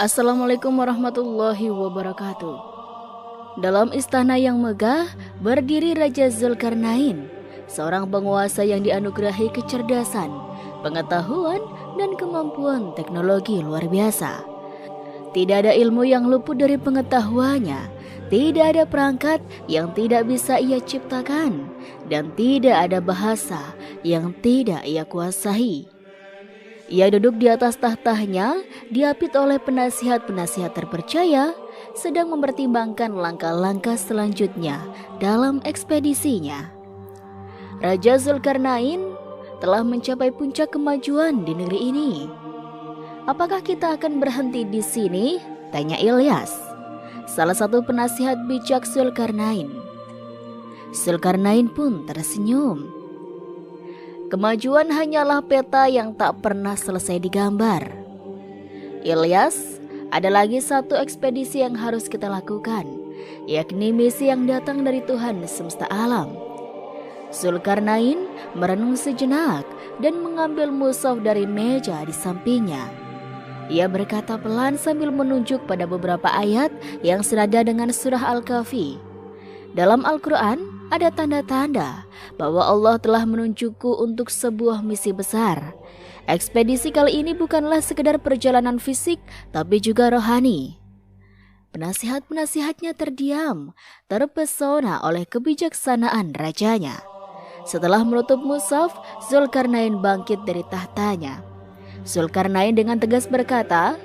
Assalamualaikum warahmatullahi wabarakatuh. Dalam istana yang megah berdiri Raja Zulkarnain, seorang penguasa yang dianugerahi kecerdasan, pengetahuan, dan kemampuan teknologi luar biasa. Tidak ada ilmu yang luput dari pengetahuannya, tidak ada perangkat yang tidak bisa ia ciptakan, dan tidak ada bahasa yang tidak ia kuasai. Ia duduk di atas tahtanya, diapit oleh penasihat-penasihat terpercaya, sedang mempertimbangkan langkah-langkah selanjutnya dalam ekspedisinya. Raja Zulkarnain telah mencapai puncak kemajuan di negeri ini. Apakah kita akan berhenti di sini? Tanya Ilyas, salah satu penasihat bijak Zulkarnain. Zulkarnain pun tersenyum. Kemajuan hanyalah peta yang tak pernah selesai digambar. Ilyas, ada lagi satu ekspedisi yang harus kita lakukan, yakni misi yang datang dari Tuhan semesta alam. Zulkarnain merenung sejenak dan mengambil mushaf dari meja di sampingnya. Ia berkata pelan sambil menunjuk pada beberapa ayat yang senada dengan surah Al-Kahfi. Dalam Al-Quran ada tanda-tanda bahwa Allah telah menunjukku untuk sebuah misi besar. Ekspedisi kali ini bukanlah sekedar perjalanan fisik, tapi juga rohani. Penasihat-penasihatnya terdiam, terpesona oleh kebijaksanaan rajanya. Setelah menutup mushaf, Zulkarnain bangkit dari tahtanya. Zulkarnain dengan tegas berkata,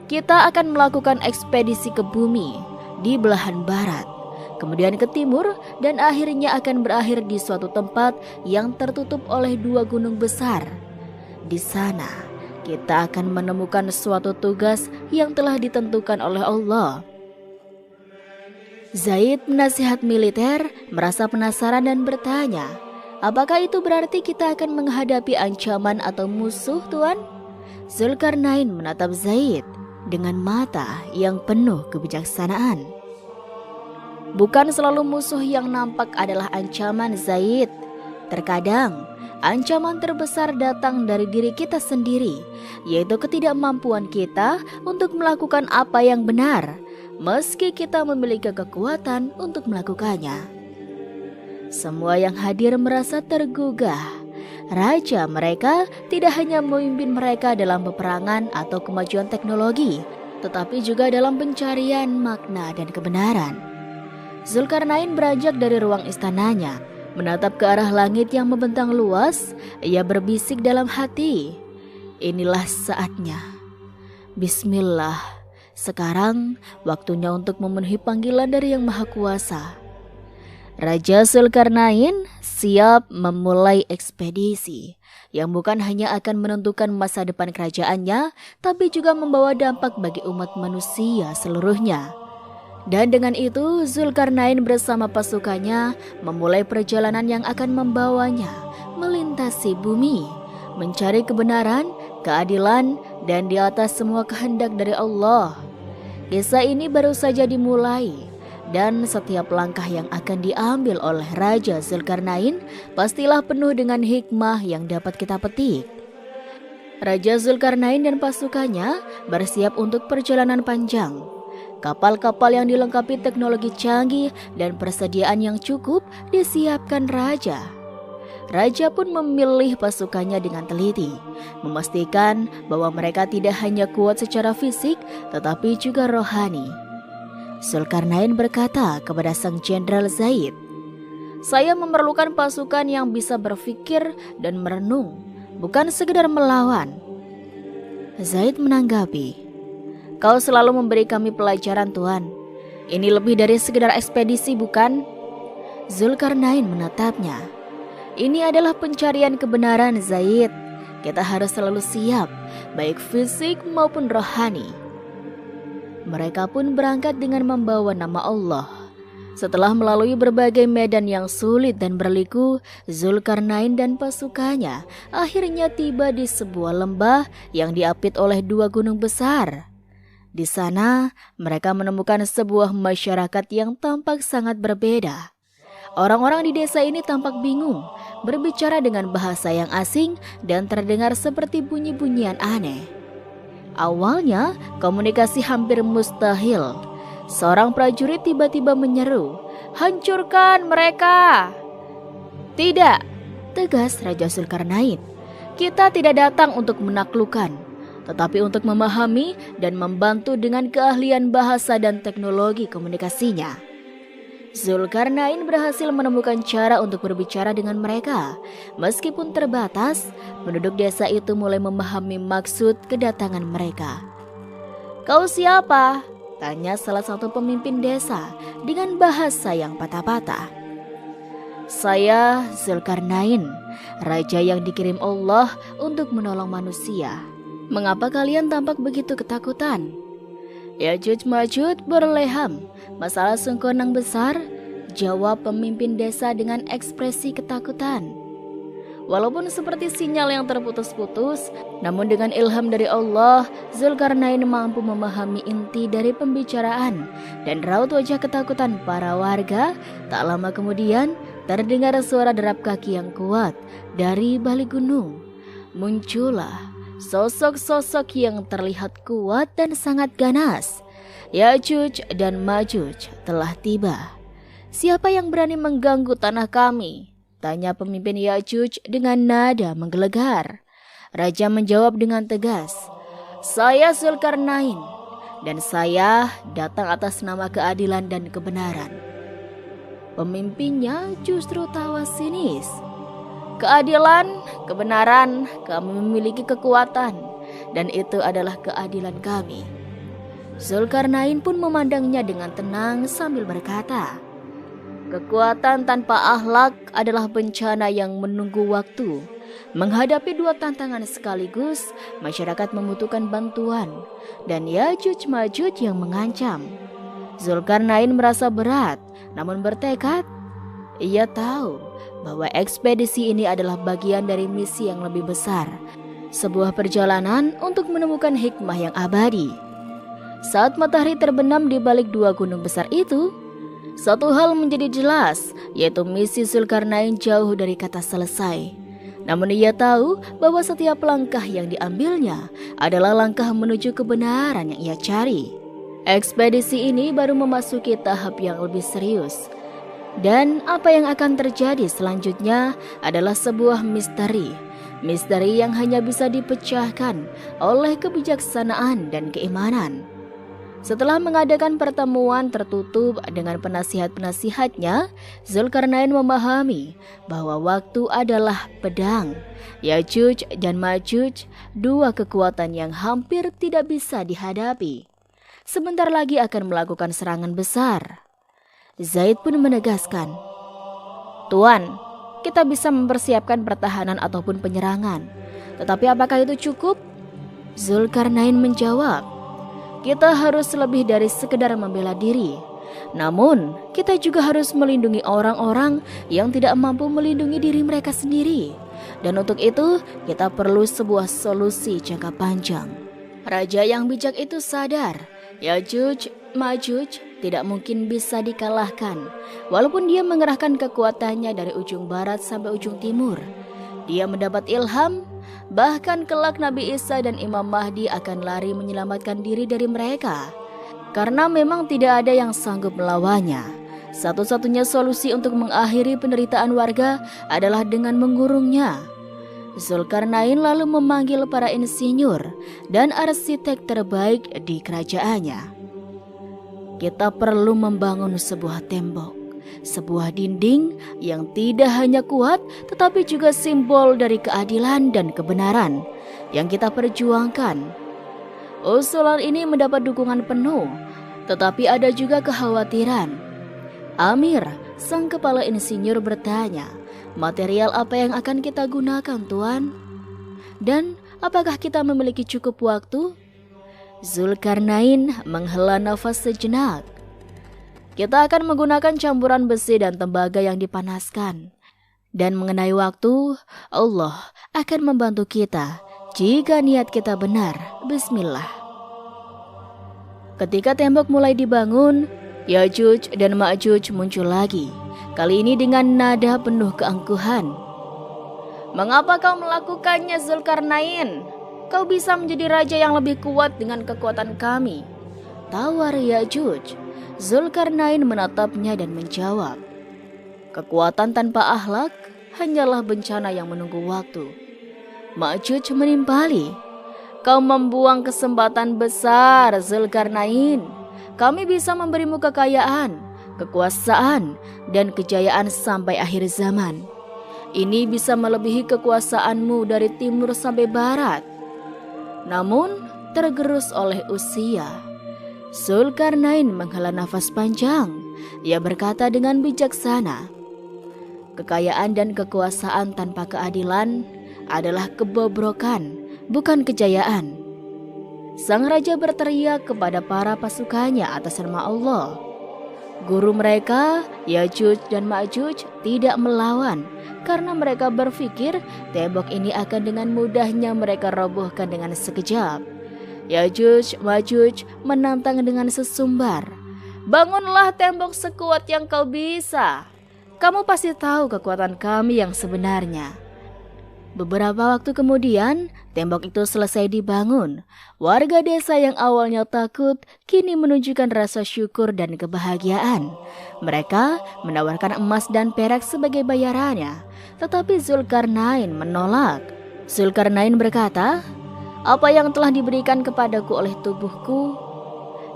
"Kita akan melakukan ekspedisi ke bumi di belahan barat, kemudian ke timur, dan akhirnya akan berakhir di suatu tempat yang tertutup oleh dua gunung besar. Di sana, kita akan menemukan suatu tugas yang telah ditentukan oleh Allah." Zaid, penasihat militer, merasa penasaran dan bertanya, "Apakah itu berarti kita akan menghadapi ancaman atau musuh, Tuan?" Zulkarnain menatap Zaid dengan mata yang penuh kebijaksanaan. "Bukan selalu musuh yang nampak adalah ancaman, Zaid. Terkadang, ancaman terbesar datang dari diri kita sendiri, yaitu ketidakmampuan kita untuk melakukan apa yang benar, meski kita memiliki kekuatan untuk melakukannya." Semua yang hadir merasa tergugah. Raja mereka tidak hanya memimpin mereka dalam peperangan atau kemajuan teknologi, tetapi juga dalam pencarian makna dan kebenaran. Zulkarnain beranjak dari ruang istananya, menatap ke arah langit yang membentang luas. Ia berbisik dalam hati, "Inilah saatnya. Bismillah, sekarang waktunya untuk memenuhi panggilan dari Yang Maha Kuasa." Raja Zulkarnain siap memulai ekspedisi yang bukan hanya akan menentukan masa depan kerajaannya, tapi juga membawa dampak bagi umat manusia seluruhnya. Dan dengan itu, Zulkarnain bersama pasukannya memulai perjalanan yang akan membawanya melintasi bumi, mencari kebenaran, keadilan, dan di atas semua kehendak dari Allah. Kisah ini baru saja dimulai, dan setiap langkah yang akan diambil oleh Raja Zulkarnain pastilah penuh dengan hikmah yang dapat kita petik. Raja Zulkarnain dan pasukannya bersiap untuk perjalanan panjang. Kapal-kapal yang dilengkapi teknologi canggih dan persediaan yang cukup disiapkan Raja. Raja pun memilih pasukannya dengan teliti, memastikan bahwa mereka tidak hanya kuat secara fisik, tetapi juga rohani. Zulkarnain berkata kepada sang jenderal Zaid, "Saya memerlukan pasukan yang bisa berpikir dan merenung, bukan sekedar melawan." Zaid menanggapi, "Kau selalu memberi kami pelajaran, Tuan. Ini lebih dari sekedar ekspedisi, bukan?" Zulkarnain menatapnya. "Ini adalah pencarian kebenaran, Zaid. Kita harus selalu siap, baik fisik maupun rohani." Mereka pun berangkat dengan membawa nama Allah. Setelah melalui berbagai medan yang sulit dan berliku, Zulkarnain dan pasukannya akhirnya tiba di sebuah lembah yang diapit oleh dua gunung besar. Di sana, mereka menemukan sebuah masyarakat yang tampak sangat berbeda. Orang-orang di desa ini tampak bingung, berbicara dengan bahasa yang asing dan terdengar seperti bunyi-bunyian aneh. Awalnya komunikasi hampir mustahil. Seorang prajurit tiba-tiba menyeru, "Hancurkan mereka!" "Tidak," tegas Raja Zulkarnain. "Kita tidak datang untuk menaklukkan, tetapi untuk memahami dan membantu dengan keahlian bahasa dan teknologi komunikasinya." Zulkarnain berhasil menemukan cara untuk berbicara dengan mereka. Meskipun terbatas, penduduk desa itu mulai memahami maksud kedatangan mereka. "Kau siapa?" tanya salah satu pemimpin desa dengan bahasa yang patah-patah. "Saya Zulkarnain, raja yang dikirim Allah untuk menolong manusia. Mengapa kalian tampak begitu ketakutan?" "Yajuj Majuj berleham, masalah sengkonang besar," jawab pemimpin desa dengan ekspresi ketakutan. Walaupun seperti sinyal yang terputus-putus, namun dengan ilham dari Allah, Zulkarnain mampu memahami inti dari pembicaraan dan raut wajah ketakutan para warga. Tak lama kemudian, terdengar suara derap kaki yang kuat dari balik gunung. Muncullah sosok-sosok yang terlihat kuat dan sangat ganas. Yajuj dan Majuj telah tiba. "Siapa yang berani mengganggu tanah kami?" tanya pemimpin Yajuj dengan nada menggelegar. Raja menjawab dengan tegas, "Saya Zulkarnain, dan saya datang atas nama keadilan dan kebenaran." Pemimpinnya justru tawa sinis. "Keadilan, kebenaran, kami memiliki kekuatan, dan itu adalah keadilan kami." Zulkarnain pun memandangnya dengan tenang sambil berkata, "Kekuatan tanpa akhlak adalah bencana yang menunggu waktu. Menghadapi dua tantangan sekaligus, masyarakat membutuhkan bantuan, dan Yajuj Majuj yang mengancam." Zulkarnain merasa berat, namun bertekad. Ia tahu bahwa ekspedisi ini adalah bagian dari misi yang lebih besar, sebuah perjalanan untuk menemukan hikmah yang abadi. Saat matahari terbenam di balik dua gunung besar itu, satu hal menjadi jelas, yaitu misi Zulkarnain jauh dari kata selesai. Namun ia tahu bahwa setiap langkah yang diambilnya adalah langkah menuju kebenaran yang ia cari. Ekspedisi ini baru memasuki tahap yang lebih serius. Dan apa yang akan terjadi selanjutnya adalah sebuah misteri. Misteri yang hanya bisa dipecahkan oleh kebijaksanaan dan keimanan. Setelah mengadakan pertemuan tertutup dengan penasihat-penasihatnya, Zulkarnain memahami bahwa waktu adalah pedang. Yajuj dan Majuj, dua kekuatan yang hampir tidak bisa dihadapi, sebentar lagi akan melakukan serangan besar. Zaid pun menegaskan, "Tuan, kita bisa mempersiapkan pertahanan ataupun penyerangan. Tetapi apakah itu cukup?" Zulkarnain menjawab, "Kita harus lebih dari sekedar membela diri. Namun, kita juga harus melindungi orang-orang yang tidak mampu melindungi diri mereka sendiri. Dan untuk itu, kita perlu sebuah solusi jangka panjang." Raja yang bijak itu sadar, Yajuj Majuj tidak mungkin bisa dikalahkan. Walaupun dia mengerahkan kekuatannya dari ujung barat sampai ujung timur, dia mendapat ilham. Bahkan kelak Nabi Isa dan Imam Mahdi akan lari menyelamatkan diri dari mereka. Karena memang tidak ada yang sanggup melawannya. Satu-satunya solusi untuk mengakhiri penderitaan warga adalah dengan mengurungnya. Zulkarnain lalu memanggil para insinyur dan arsitek terbaik di kerajaannya. "Kita perlu membangun sebuah tembok, sebuah dinding yang tidak hanya kuat tetapi juga simbol dari keadilan dan kebenaran yang kita perjuangkan." Usulan ini mendapat dukungan penuh, tetapi ada juga kekhawatiran. Amir, sang kepala insinyur, bertanya, "Material apa yang akan kita gunakan, Tuan? Dan apakah kita memiliki cukup waktu?" Zulkarnain menghela nafas sejenak. "Kita akan menggunakan campuran besi dan tembaga yang dipanaskan. Dan mengenai waktu, Allah akan membantu kita jika niat kita benar. Bismillah." Ketika tembok mulai dibangun, Yajuj dan Majuj muncul lagi. Kali ini dengan nada penuh keangkuhan. "Mengapa kau melakukannya, Zulkarnain?" Kau bisa menjadi raja yang lebih kuat dengan kekuatan kami, tawar Ya'juj. Zulkarnain menatapnya dan menjawab, kekuatan tanpa akhlak hanyalah bencana yang menunggu waktu. Ma'juj menimpali, kau membuang kesempatan besar Zulkarnain. Kami bisa memberimu kekayaan, kekuasaan, dan kejayaan sampai akhir zaman. Ini bisa melebihi kekuasaanmu dari timur sampai barat. Namun tergerus oleh usia, Zulkarnain menghela nafas panjang. Ia berkata dengan bijaksana, kekayaan dan kekuasaan tanpa keadilan adalah kebobrokan, bukan kejayaan. Sang raja berteriak kepada para pasukannya atas nama Allah. Guru mereka, Ya'juj dan Ma'juj, tidak melawan karena mereka berpikir tembok ini akan dengan mudahnya mereka robohkan dengan sekejap. Ya'juj Ma'juj menantang dengan sesumbar, bangunlah tembok sekuat yang kau bisa. Kamu pasti tahu kekuatan kami yang sebenarnya. Beberapa waktu kemudian, tembok itu selesai dibangun. Warga desa yang awalnya takut kini menunjukkan rasa syukur dan kebahagiaan. Mereka menawarkan emas dan perak sebagai bayarannya, tetapi Zulkarnain menolak. Zulkarnain berkata, apa yang telah diberikan kepadaku oleh tubuhku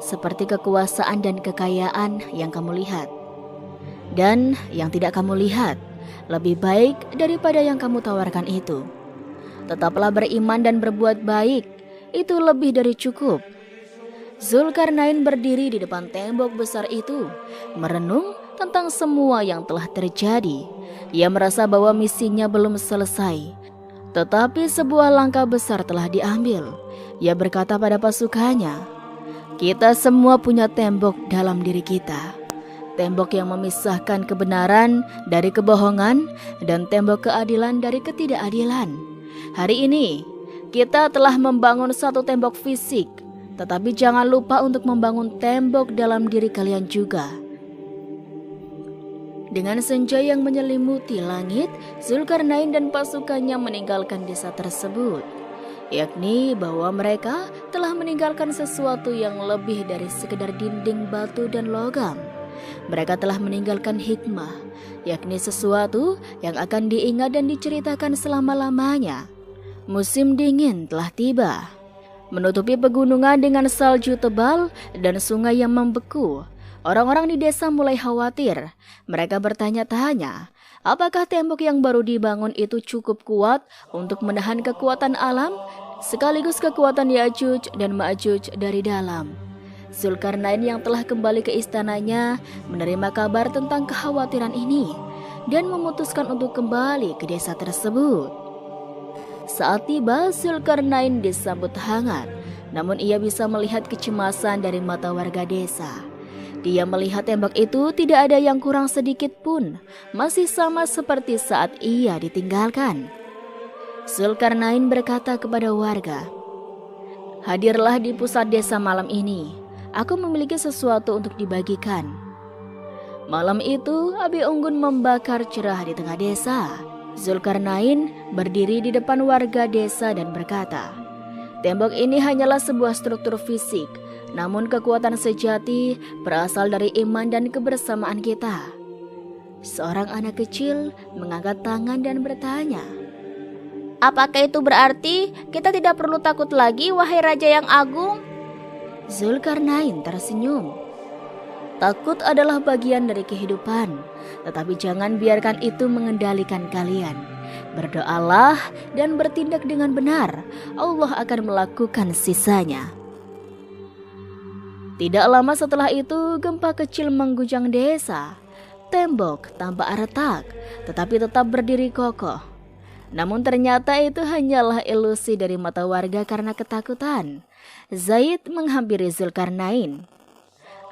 seperti kekuasaan dan kekayaan yang kamu lihat, dan yang tidak kamu lihat lebih baik daripada yang kamu tawarkan itu. Tetaplah beriman dan berbuat baik, itu lebih dari cukup. Zulkarnain berdiri di depan tembok besar itu, merenung tentang semua yang telah terjadi. Ia merasa bahwa misinya belum selesai, tetapi sebuah langkah besar telah diambil. Ia berkata pada pasukannya, kita semua punya tembok dalam diri kita. Tembok yang memisahkan kebenaran dari kebohongan dan tembok keadilan dari ketidakadilan. Hari ini kita telah membangun satu tembok fisik, tetapi jangan lupa untuk membangun tembok dalam diri kalian juga. Dengan senja yang menyelimuti langit, Zulkarnain dan pasukannya meninggalkan desa tersebut, yakni bahwa mereka telah meninggalkan sesuatu yang lebih dari sekedar dinding batu dan logam. Mereka telah meninggalkan hikmah, yakni sesuatu yang akan diingat dan diceritakan selama-lamanya. Musim dingin telah tiba, menutupi pegunungan dengan salju tebal dan sungai yang membeku. Orang-orang di desa mulai khawatir. Mereka bertanya-tanya, apakah tembok yang baru dibangun itu cukup kuat untuk menahan kekuatan alam, sekaligus kekuatan Ya'juj dan Ma'juj dari dalam. Zulkarnain yang telah kembali ke istananya menerima kabar tentang kekhawatiran ini dan memutuskan untuk kembali ke desa tersebut. Saat tiba, Zulkarnain disambut hangat, namun ia bisa melihat kecemasan dari mata warga desa. Dia melihat tembok itu tidak ada yang kurang sedikit pun, masih sama seperti saat ia ditinggalkan. Zulkarnain berkata kepada warga, hadirlah di pusat desa malam ini. Aku memiliki sesuatu untuk dibagikan. Malam itu, api unggun membakar cerah di tengah desa. Zulkarnain berdiri di depan warga desa dan berkata, tembok ini hanyalah sebuah struktur fisik, namun kekuatan sejati berasal dari iman dan kebersamaan kita. Seorang anak kecil mengangkat tangan dan bertanya, apakah itu berarti kita tidak perlu takut lagi, wahai Raja yang Agung? Zulkarnain tersenyum. Takut adalah bagian dari kehidupan, tetapi jangan biarkan itu mengendalikan kalian. Berdoalah dan bertindak dengan benar. Allah akan melakukan sisanya. Tidak lama setelah itu, gempa kecil mengguncang desa. Tembok tampak retak, tetapi tetap berdiri kokoh. Namun ternyata itu hanyalah ilusi dari mata warga karena ketakutan. Zaid menghampiri Zulkarnain.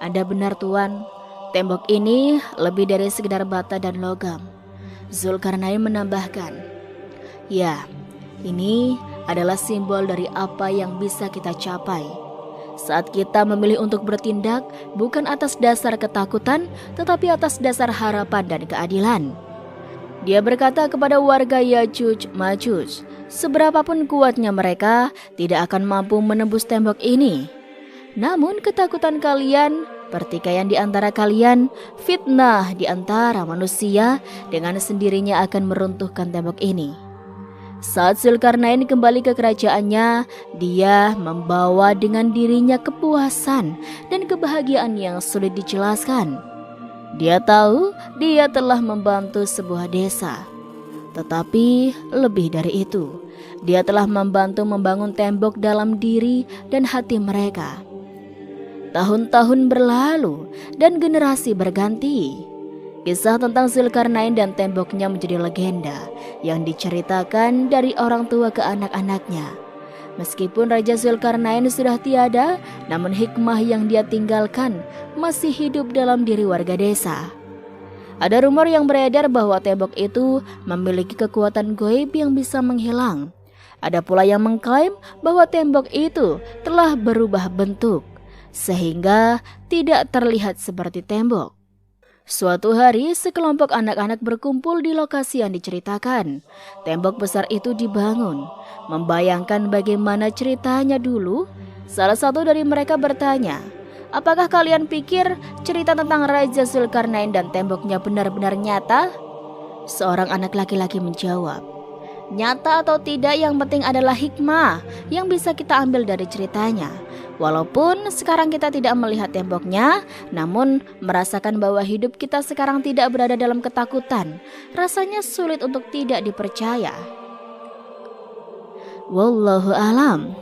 Anda benar tuan, tembok ini lebih dari sekedar bata dan logam. Zulkarnain menambahkan, ya, ini adalah simbol dari apa yang bisa kita capai. Saat kita memilih untuk bertindak bukan atas dasar ketakutan, tetapi atas dasar harapan dan keadilan. Dia berkata kepada warga Ya'juj Ma'juj, Seberapapun kuatnya mereka, tidak akan mampu menembus tembok ini. Namun ketakutan kalian, pertikaian di antara kalian, fitnah di antara manusia dengan sendirinya akan meruntuhkan tembok ini. Saat Zulkarnain kembali ke kerajaannya, dia membawa dengan dirinya kepuasan dan kebahagiaan yang sulit dijelaskan. Dia tahu dia telah membantu sebuah desa. Tetapi lebih dari itu, dia telah membantu membangun tembok dalam diri dan hati mereka. Tahun-tahun berlalu dan generasi berganti. Kisah tentang Zulkarnain dan temboknya menjadi legenda yang diceritakan dari orang tua ke anak-anaknya. Meskipun Raja Zulkarnain sudah tiada, namun hikmah yang dia tinggalkan masih hidup dalam diri warga desa. Ada rumor yang beredar bahwa tembok itu memiliki kekuatan gaib yang bisa menghilang. Ada pula yang mengklaim bahwa tembok itu telah berubah bentuk, sehingga tidak terlihat seperti tembok. Suatu hari, sekelompok anak-anak berkumpul di lokasi yang diceritakan. Tembok besar itu dibangun. Membayangkan bagaimana ceritanya dulu, salah satu dari mereka bertanya, "Apakah kalian pikir cerita tentang Raja Zulkarnain dan temboknya benar-benar nyata?" Seorang anak laki-laki menjawab, "Nyata atau tidak, yang penting adalah hikmah yang bisa kita ambil dari ceritanya. Walaupun sekarang kita tidak melihat temboknya, namun merasakan bahwa hidup kita sekarang tidak berada dalam ketakutan. Rasanya sulit untuk tidak dipercaya." Wallahu alam.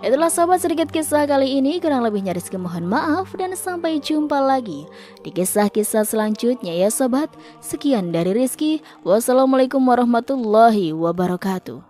Itulah sobat sedikit kisah kali ini, kurang lebihnya Rizky mohon maaf dan sampai jumpa lagi di kisah-kisah selanjutnya ya sobat. Sekian dari Rizky. Wassalamualaikum warahmatullahi wabarakatuh.